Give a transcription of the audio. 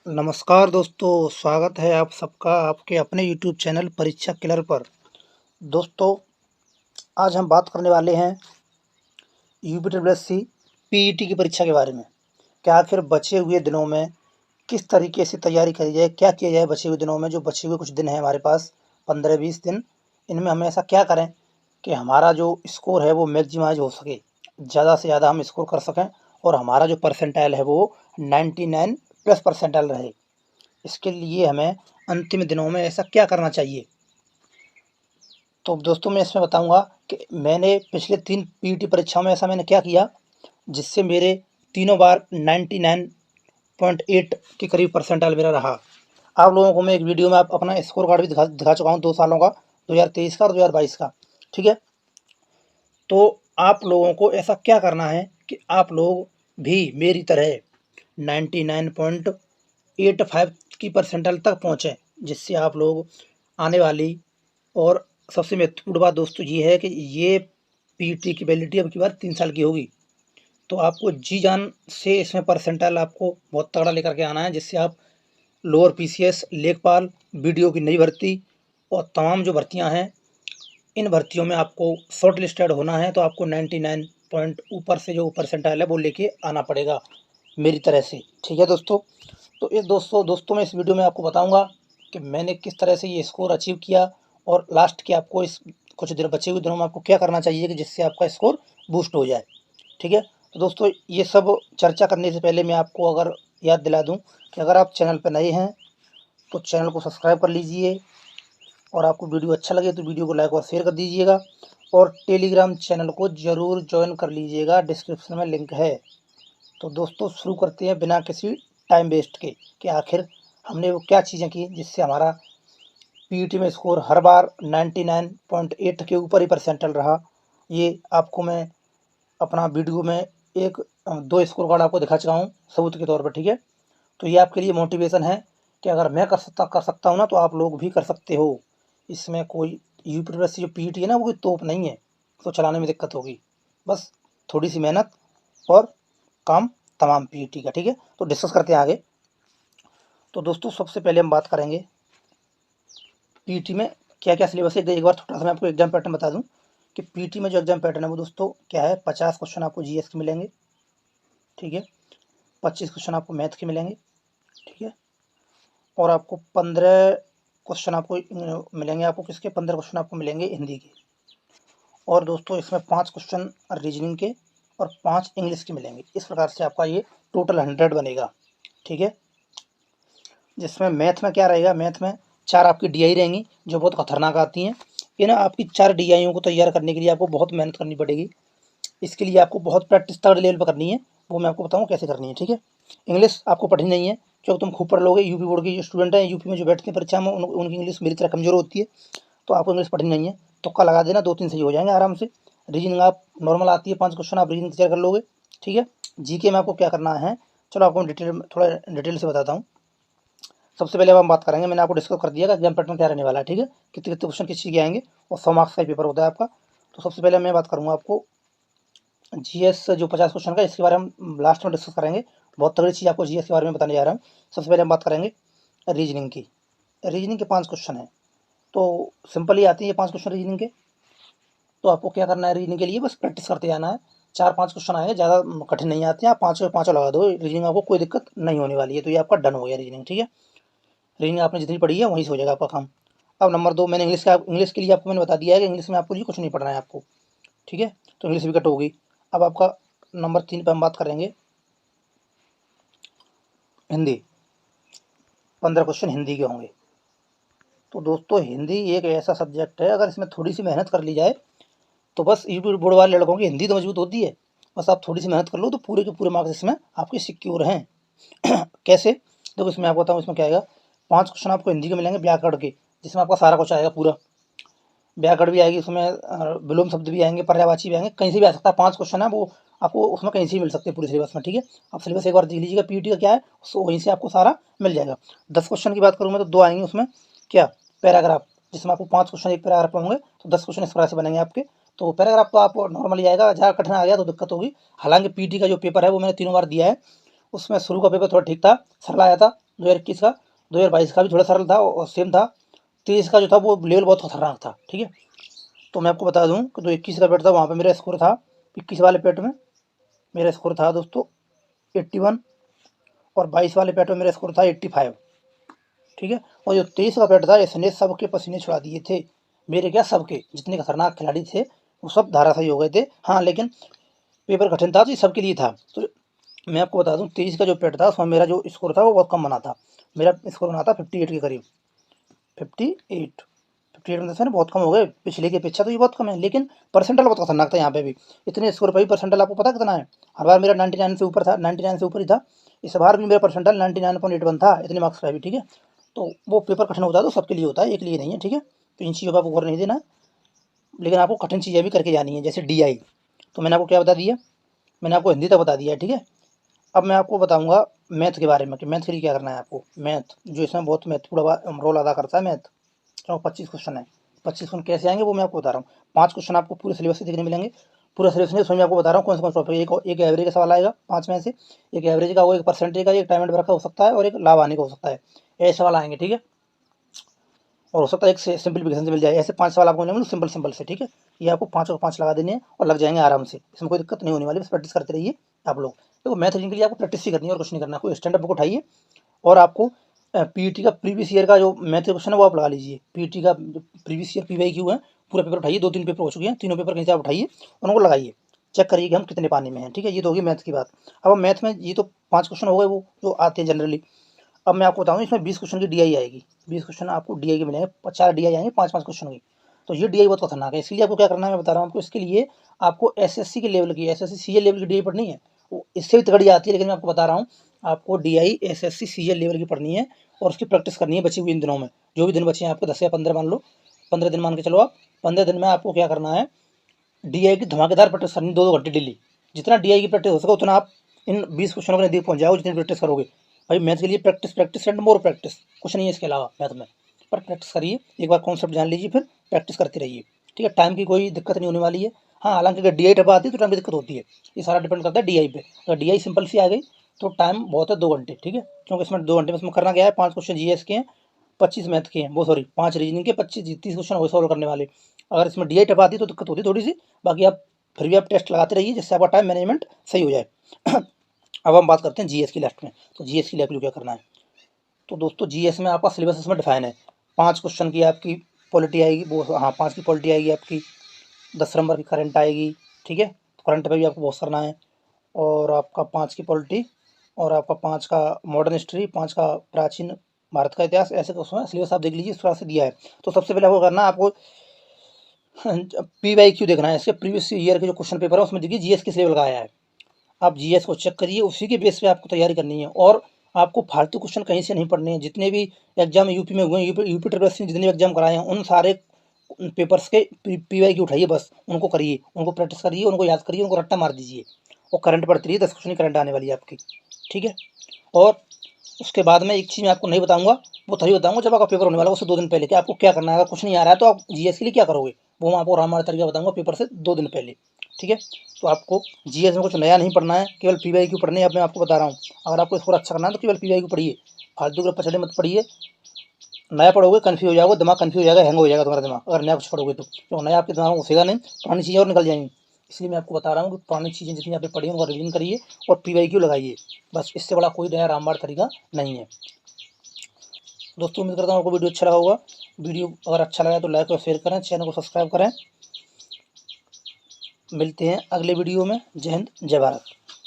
नमस्कार दोस्तों, स्वागत है आप सबका आपके अपने यूट्यूब चैनल परीक्षा किलर पर। दोस्तों, आज हम बात करने वाले हैं यूपीडब्ल्यूएससी पीईटी की परीक्षा के बारे में। कि आखिर बचे हुए दिनों में किस तरीके से तैयारी करी जाए, क्या किया जाए बचे हुए दिनों में। जो बचे हुए कुछ दिन हैं हमारे पास 15-20 दिन, इनमें हमें ऐसा क्या करें कि हमारा जो स्कोर है वो मैक्सिमाइज हो सके, ज़्यादा से ज़्यादा हम स्कोर कर सकें और हमारा जो परसेंटाइल है वो 99 प्लस परसेंटाइल रहे। इसके लिए हमें अंतिम दिनों में ऐसा क्या करना चाहिए। तो दोस्तों, मैं इसमें बताऊंगा कि मैंने पिछले 3 पीईटी परीक्षाओं में ऐसा मैंने क्या किया जिससे मेरे तीनों बार 99.8 के करीब परसेंटाइल मेरा रहा। आप लोगों को मैं एक वीडियो में आप अपना स्कोर कार्ड भी दिखा चुका हूँ 2 सालों का, 2023 का और 2022 का। ठीक है, तो आप लोगों को ऐसा क्या करना है कि आप लोग भी मेरी तरह 99.85 की परसेंटाइल तक पहुँचें, जिससे आप लोग आने वाली और सबसे महत्वपूर्ण बात दोस्तों ये है कि ये पीईटी की वैलिडिटी अब की बार 3 साल की होगी। तो आपको जी जान से इसमें परसेंटाइल आपको बहुत तगड़ा लेकर के आना है, जिससे आप लोअर पीसीएस, लेखपाल, बीडीओ की नई भर्ती और तमाम जो भर्तियां हैं, इन भर्तियों में आपको शॉर्ट लिस्टेड होना है। तो आपको 99 पॉइंट ऊपर से जो परसेंटाइल है वो लेके आना पड़ेगा मेरी तरह से। ठीक है दोस्तों, तो इस दोस्तों मैं इस वीडियो में आपको बताऊंगा कि मैंने किस तरह से ये स्कोर अचीव किया और लास्ट के आपको इस कुछ दिन बचे हुए दिनों में आपको क्या करना चाहिए कि जिससे आपका स्कोर बूस्ट हो जाए। ठीक है, तो दोस्तों ये सब चर्चा करने से पहले मैं आपको अगर याद दिला दूं कि अगर आप चैनल पर नए हैं तो चैनल को सब्सक्राइब कर लीजिए और आपको वीडियो अच्छा लगे तो वीडियो को लाइक और शेयर कर दीजिएगा और टेलीग्राम चैनल को ज़रूर ज्वाइन कर लीजिएगा, डिस्क्रिप्शन में लिंक है। तो दोस्तों शुरू करते हैं बिना किसी टाइम वेस्ट के कि आखिर हमने वो क्या चीज़ें की जिससे हमारा पीईटी में स्कोर हर बार 99.8 के ऊपर ही परसेंटाइल रहा। ये आपको मैं अपना वीडियो में एक 2 स्कोर कार्ड आपको दिखा चुका हूँ सबूत के तौर पर। ठीक है, तो ये आपके लिए मोटिवेशन है कि अगर मैं कर सकता हूँ ना तो आप लोग भी कर सकते हो। इसमें कोई यूपीएससी जो पीईटी है ना वो कोई तोप नहीं है तो चलाने में दिक्कत होगी। बस थोड़ी सी मेहनत और काम तमाम पीईटी का। ठीक है, तो डिस्कस करते हैं आगे। तो दोस्तों सबसे पहले हम बात करेंगे पीईटी में क्या क्या सिलेबस है। एक बार थोड़ा सा मैं आपको एग्जाम पैटर्न बता दूं कि पीईटी में जो एग्जाम पैटर्न है वो दोस्तों क्या है। 50 क्वेश्चन आपको जीएस के मिलेंगे। ठीक है, 25 क्वेश्चन आपको मैथ के मिलेंगे। ठीक है, और आपको 15 क्वेश्चन आपको मिलेंगे। आपको किसके 15 क्वेश्चन आपको मिलेंगे हिंदी के। और दोस्तों इसमें 5 क्वेश्चन रीजनिंग के और 5 इंग्लिश के मिलेंगे। इस प्रकार से आपका ये टोटल 100 बनेगा। ठीक है, जिसमें मैथ में क्या रहेगा, मैथ में 4 आपकी डीआई रहेंगी जो बहुत खतरनाक आती हैं। ये ना आपकी 4 डीआईओं को तैयार करने के लिए आपको बहुत मेहनत करनी पड़ेगी। इसके लिए आपको बहुत प्रैक्टिस थर्ड लेवल पर करनी है, वो मैं आपको बताऊँ कैसे करनी है। ठीक है, इंग्लिश आपको पढ़नी नहीं है क्योंकि तुम खूब पढ़ लोगे। यूपी बोर्ड के जो स्टूडेंट हैं, यूपी में जो बैठते हैं परीक्षा में, उनकी इंग्लिश मेरी तरह कमज़ोर होती है, तो आपको इंग्लिश पढ़नी नहीं है। तुक्का लगा देना, 2-3 सही हो जाएंगे आराम से। रीजनिंग आप नॉर्मल आती है, 5 क्वेश्चन आप रीजनिंग तैयार कर लोगे। ठीक है, जीके में आपको क्या करना है, चलो आपको थोड़ा डिटेल से बताता हूँ। सबसे पहले अब हम बात करेंगे, मैंने आपको डिस्कस कर दिया कि एग्जाम पैटर्न क्या रहने वाला है। ठीक है, कितने कितने क्वेश्चन किस चीज़ के आएंगे और 100 मार्क्स का पेपर होता है आपका। तो सबसे पहले मैं बात करूँगा आपको जीएस जो 50 क्वेश्चन का, इसके बारे में हम लास्ट में डिस्कस करेंगे। बहुत तगड़ी चीज़ आपको जीएस के बारे में बताने जा रहा हूँ। सबसे पहले हम बात करेंगे रीजनिंग की। रीजनिंग के 5 क्वेश्चन हैं, तो सिंपल ही आती है 5 क्वेश्चन रीजनिंग के। तो आपको क्या करना है रीजनिंग के लिए, बस प्रैक्टिस करते जाना है। 4-5 क्वेश्चन आएंगे, ज़्यादा कठिन नहीं आते हैं। आप 5 में 5 लगा दो, रीजनिंग आपको कोई दिक्कत नहीं होने वाली है। तो ये आपका डन हो गया रीजनिंग। ठीक है, रीजनिंग आपने जितनी पढ़ी है वहीं से हो जाएगा आपका काम। अब नंबर 2, मैंने इंग्लिश के लिए आपको मैंने बता दिया है कि इंग्लिश में आपको जी कुछ नहीं पढ़ना है आपको। ठीक है, तो इंग्लिश भी कट होगी। अब आपका नंबर 3 पर हम बात करेंगे हिंदी। 15 क्वेश्चन हिंदी के होंगे। तो दोस्तों हिंदी एक ऐसा सब्जेक्ट है, अगर इसमें थोड़ी सी मेहनत कर ली जाए तो बस यूपी बोर्ड वाले लड़कों की हिंदी तो मजबूत होती है। बस आप थोड़ी सी मेहनत कर लो तो पूरे के पूरे मार्क्स इसमें आपके सिक्योर हैं। कैसे, देखो इसमें आपको बताऊँ इसमें क्या आएगा। 5 क्वेश्चन आपको हिंदी के मिलेंगे व्याकरण के, जिसमें आपका सारा कुछ आएगा पूरा। व्याकरण भी आएगी उसमें, विलोम शब्द भी आएंगे, पर्यायवाची भी आएंगे, कहीं से भी आ सकता है। 5 क्वेश्चन है वो आपको उसमें कहीं से भी मिल सकते हैं पूरे सिलेबस में। ठीक है, आप सिलेबस एक बार देख लीजिएगा पीईटी का क्या है, सो वहीं से आपको सारा मिल जाएगा। 10 क्वेश्चन की बात करूँ मैं तो 2 आएंगे उसमें, क्या, पैराग्राफ, जिसमें आपको 5 क्वेश्चन एक पैराग्राफ में होंगे, तो 10 क्वेश्चन इस प्रकार से बनेंगे आपके। तो पैराग्राफ तो आप नॉर्मली आएगा, ज़्यादा कठिन आ गया तो दिक्कत होगी। हालांकि पीटी का जो पेपर है वो मैंने तीनों बार दिया है, उसमें शुरू का पेपर थोड़ा ठीक था, सरल आया था। 2021 का, 2022 का भी थोड़ा सरल था और सेम था। 23 का जो था वो लेवल बहुत खतरनाक था, ठीक है। तो मैं आपको बता दूं कि जो 21 का पेट था वहाँ पे मेरा स्कोर था, 21 वाले पेट में मेरा स्कोर था दोस्तों 81, और 22 वाले पेट में मेरा स्कोर था 85, ठीक है। और जो 23 का पेट था इसने सबके पसीने छुड़ा दिए थे मेरे, क्या सबके, जितने खतरनाक खिलाड़ी थे वो सब धराशायी हो गए थे। हाँ, लेकिन पेपर कठिन था तो ये सबके लिए था। तो मैं आपको बता दूं 23 का जो पेट था उसमें मेरा जो स्कोर था वो बहुत कम बना था। मेरा स्कोर बना था 58 के करीब, 58, 58 में से ना बहुत कम हो गए पिछले की अपेक्षा, तो ये बहुत कम है। लेकिन परसेंटाइल बहुत खतरनाक था यहाँ पे भी, इतने स्कोर पर भी परसेंटाइल आपको पता कितना है? हर बार मेरा 99 से ऊपर था, 99 से ऊपर ही था। इस बार भी मेरा परसेंटाइल 99.81 था, इतने मार्क्स का भी, ठीक है। तो वो पेपर कठिन होता है तो सबके लिए होता है, एक लिए नहीं है, ठीक है। तो इन चीज़ों का आपको गौर नहीं देना है, लेकिन आपको कठिन चीज़ें भी करके जानी है, जैसे DI। तो मैंने आपको क्या बता दिया, मैंने आपको हिंदी तक बता दिया है, ठीक है। अब मैं आपको बताऊंगा मैथ के बारे में कि मैथ के लिए क्या करना है आपको। मैथ जो इसमें बहुत महत्वपूर्ण रोल अदा करता है मैथ। तो 25 क्वेश्चन है, 25 क्वेश्चन कैसे आएंगे वो मैं आपको बता रहा हूँ। 5 क्वेश्चन आपको पूरे सिलेबस से देखने मिलेंगे, पूरा सिलेबस नहीं, उसमें मैं आपको बता रहा हूँ कौन सा टॉपिक। एक एवरेज का सवाल आएगा 5 में से, एक एवरेज का, वो एक परसेंटेज का, एक टाइम एंड वर्क का हो सकता है, और एक लाभ आने का हो सकता है। ऐसे सवाल आएंगे, ठीक है। और हो सकता है एक से सिंपलीफिकेशन से मिल जाए। ऐसे 5 सवाल आपको मिलेंगे सिंपल सिंपल से, ठीक है। ये आपको 5 और 5 लगा देने हैं और लग जाएंगे आराम से, इसमें कोई दिक्कत नहीं होने वाली, बस प्रैक्टिस करते रहिए आप लोग। देखो मैथ रीजनिंग के लिए आपको प्रैक्टिस ही करनी है और कुछ नहीं करना। कोई स्टैंडर्ड बुक उठाइए और आपको PET का प्रीवियस ईयर का जो मैथ के क्वेश्चन है वो आप लगा लीजिए। PET का जो प्रीवियस ईयर PYQ है, पूरा पेपर उठाइए, 2-3 पेपर हो चुके हैं, तीनों पेपर कहीं से आप उठाइए, उनको लगाइए, चेक करिए कि हम कितने पानी में हैं, ठीक है। ये तो होगी मैथ की बात। अब मैथ में ये तो 5 क्वेश्चन हो गए वो जो आते हैं जनरली। अब मैं आपको बताऊँ इसमें 20 क्वेश्चन की DI आएगी, 20 क्वेश्चन आपको DI के मिलेंगे, 4 DI आएंगे 5-5 क्वेश्चन की। तो ये DI बहुत खतरनाक है, इसलिए आपको क्या करना है मैं बता रहा हूँ आपको। इसके लिए आपको SSC के लेवल की, SSC CA लेवल की DI पढ़नी है, वो इससे भी तगड़ी आती है, लेकिन मैं आपको बता रहा हूँ आपको DI SSC CA लेवल की पढ़नी है और उसकी प्रैक्टिस करनी है बची हुई इन दिनों में। जो भी दिन बचे हैं आपको 10 या 15 मान लो, 15 दिन मान के चलो आप। 15 दिन में आपको क्या करना है, DI की धमाकेदार प्रैक्टिस करनी, 2-2 घंटे डेली। जितना DI की प्रैक्टिस हो सके उतना आप इन 20 क्वेश्चनों के नजदीक पहुंच जाओगे जितनी प्रैक्टिस करोगे। भाई मैथ के लिए practice, practice and more practice, कुछ नहीं है इसके अलावा मैथ में। पर प्रैक्टिस करिए, एक बार कॉन्सेप्ट जान लीजिए, फिर प्रैक्टिस करते रहिए, ठीक है। टाइम की कोई दिक्कत नहीं होने वाली है। हाँ, हालांकि अगर DI टपा आती है तो टाइम की दिक्कत होती है, ये सारा डिपेंड करता है DI पे। अगर DI सिंपल सी आ गई तो टाइम बहुत है 2 घंटे, ठीक है। क्योंकि इसमें 2 घंटे में इसमें करना क्या है, 5 क्वेश्चन GS के हैं, 25 मैथ के हैं, वो सॉरी 5 रीजनिंग के, 25-30 क्वेश्चन हो सॉल्व करने वाले। अगर इसमें DI टपा आती तो दिक्कत होती थोड़ी सी, बाकी आप फिर भी आप टेस्ट लगाते रहिए जिससे आपका टाइम मैनेजमेंट सही हो जाए। अब हम बात करते हैं GS की लास्ट में। तो GS के लिए आपको क्या करना है, तो दोस्तों GS में आपका सिलेबस इसमें डिफाइन है। 5 क्वेश्चन की आपकी पॉलिटी आएगी, वो हाँ 5 की पॉलिटी आएगी आपकी, 10 नंबर की करंट आएगी, ठीक है। करंट पे भी आपको बहुत करना है, और आपका 5 की पॉलिटी, और आपका 5 का मॉडर्न हिस्ट्री, 5 का प्राचीन भारत का इतिहास। ऐसे क्वेश्चन सिलेबस आप देख लीजिए, इस तरह से दिया है। तो सबसे पहले आपको करना है, आपको PYQ देखना है, इसके प्रीवियस ईयर के जो क्वेश्चन पेपर है उसमें देखिए GS किस लेवल का आया है। आप GS को चेक करिए, उसी के बेस पे आपको तैयारी करनी है, और आपको फालतू क्वेश्चन कहीं से नहीं पढ़ने हैं। जितने भी एग्जाम यूपी में हुए हैं, यूपी ट्रिपल सी जितने भी एग्जाम कराए हैं, उन सारे पेपर्स के PYQ उठाइए, बस उनको करिए, उनको प्रैक्टिस करिए, उनको याद करिए, उनको रट्टा मार दीजिए, और करंट पढ़ती रहिए, 10 क्वेश्चन करंट आने वाली है आपकी, ठीक है। और उसके बाद में एक चीज़ मैं आपको नहीं बताऊंगा, वो तभी बताऊंगा जब आपका पेपर होने वाला है उससे 2 दिन पहले, कि आपको क्या करना है। अगर कुछ नहीं आ रहा है तो आप GS के लिए क्या करोगे, वो मैं आपको रामायण तरीका बताऊंगा पेपर से 2 दिन पहले, ठीक है। तो आपको GS में कुछ नया नहीं पढ़ना है, केवल PYQ पढ़ने हैं। अब मैं आपको बता रहा हूँ, अगर आपको स्कोर अच्छा करना है तो केवल PYQ पढ़िए, फालतू के पछड़े मत पढ़िए। नया पढ़ोगे कन्फ्यूज हो जाओगे, दिमाग कन्फ्यूज हो जाएगा, हैंग हो जाएगा तुम्हारा दिमाग, अगर नया कुछ पढ़ोगे तो, क्यों नया आपके दिमाग में घुसेगा नहीं, पुरानी चीज़ें और निकल जाएंगी। इसलिए मैं आपको बता रहा हूँ कि पुरानी चीज़ें जितनी आपने पढ़ी हैं उनका रिवीजन करिए और PYQ लगाइए, बस इससे बड़ा कोई नया रामबाण तरीका नहीं है। दोस्तों उम्मीद करता हूँ आपको वीडियो अच्छा लगा होगा। वीडियो अगर अच्छा लगा तो लाइक और शेयर करें, चैनल को सब्सक्राइब करें। मिलते हैं अगले वीडियो में। जय हिंद, जय भारत।